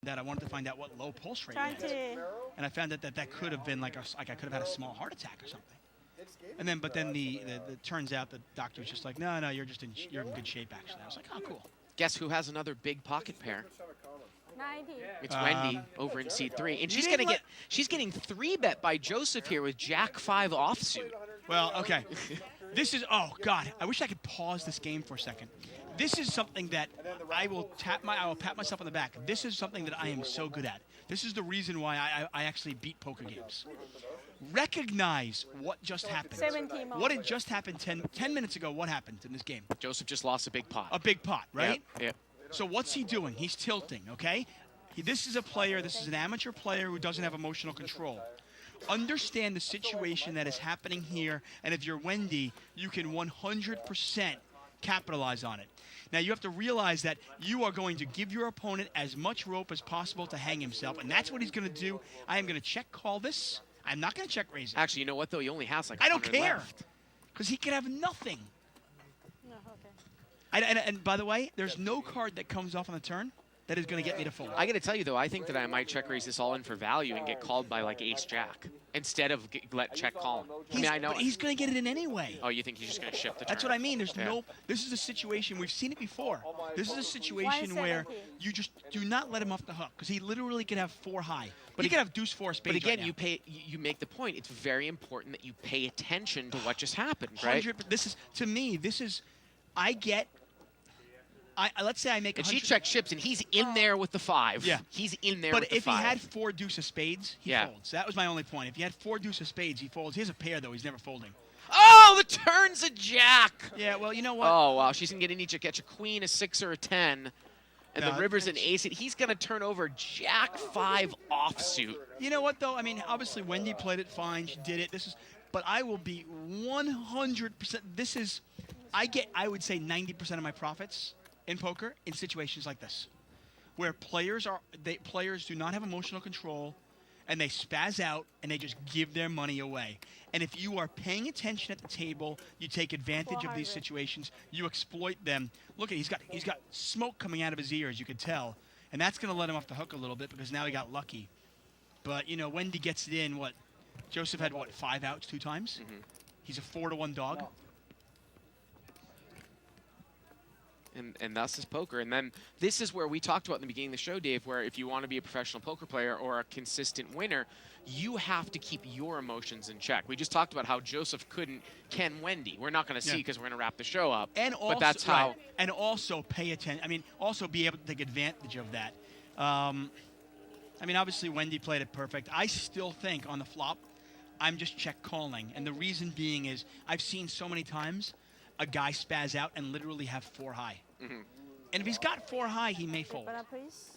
that I wanted to find out what low pulse rate Trying meant. to. And I found out that could have been like I could have had a small heart attack or something. And then, but then the turns out the doctor was just like, no, you're in good shape actually. I was like, oh, cool. Guess who has another big pocket pair? 90. It's Wendy over in C3, and she's getting 3-bet by Joseph here with Jack 5 offsuit. Well, okay. This is, oh God, I wish I could pause this game for a second. This is something that I will pat myself on the back. This is something that I am so good at. This is the reason why I actually beat poker games. Recognize what just happened. 17 more. What had just happened 10 minutes ago? What happened in this game? Joseph just lost a big pot. A big pot, right? Yep. So what's he doing? He's tilting, okay? This is an amateur player who doesn't have emotional control. Understand the situation that is happening here, and if you're Wendy, you can 100% capitalize on it. Now, you have to realize that you are going to give your opponent as much rope as possible to hang himself, and that's what he's going to do. I am going to check call this. I'm not going to check raise it. Actually, you know what, though? He only has like I don't 100 care, left. because he could have nothing. No, okay. And by the way, there's no card that comes off on the turn that is going to get me to fold. I got to tell you, though, I think that I might check raise this all in for value and get called by like ace-jack instead of let check call him. I know. But he's going to get it in anyway. Oh, you think he's just going to shift the turn? That's what I mean. There's this is a situation, we've seen it before. This is a situation where 170. you just do not let him off the hook, because he literally could have 4 high. But he could have deuce 4 spades. But again, right now. you make the point. It's very important that you pay attention to what just happened, right? This is, to me, let's say I make And 100. she check chips, and he's in there with the 5. Yeah. He's in there But with the if 5. he had 4 deuce of spades, he folds. That was my only point. If he had 4 deuce of spades, he folds. He has a pair, though. He's never folding. Oh, the turn's a jack. Yeah, well, you know what? Oh, wow. She's going to get catch a queen, a 6, or a 10. And No, the river's an ace. He's going to turn over Jack 5 offsuit. You know what, though? I mean, obviously, Wendy played it fine. She did it. But I will be 100%. I would say 90% of my profits in poker in situations like this, where players do not have emotional control, and they spaz out and they just give their money away. And if you are paying attention at the table, you take advantage of these situations, you exploit them. Look at, he's got smoke coming out of his ears, you could tell, and that's going to let him off the hook a little bit because now he got lucky. But you know, Wendy gets it in. What? Joseph had 5 outs 2 times. He's a 4-to-1 dog. And thus is poker. And then this is where we talked about in the beginning of the show, Dave, where if you want to be a professional poker player or a consistent winner, you have to keep your emotions in check. We just talked about how Joseph can Wendy. We're not going to see because we're going to wrap the show up. And also, but that's how. Right. And also pay attention. I mean, also be able to take advantage of that. I mean, obviously Wendy played it perfect. I still think on the flop, I'm just check calling. And the reason being is I've seen so many times a guy spaz out and literally have 4 high. And if he's got 4 high, he may fold. Please.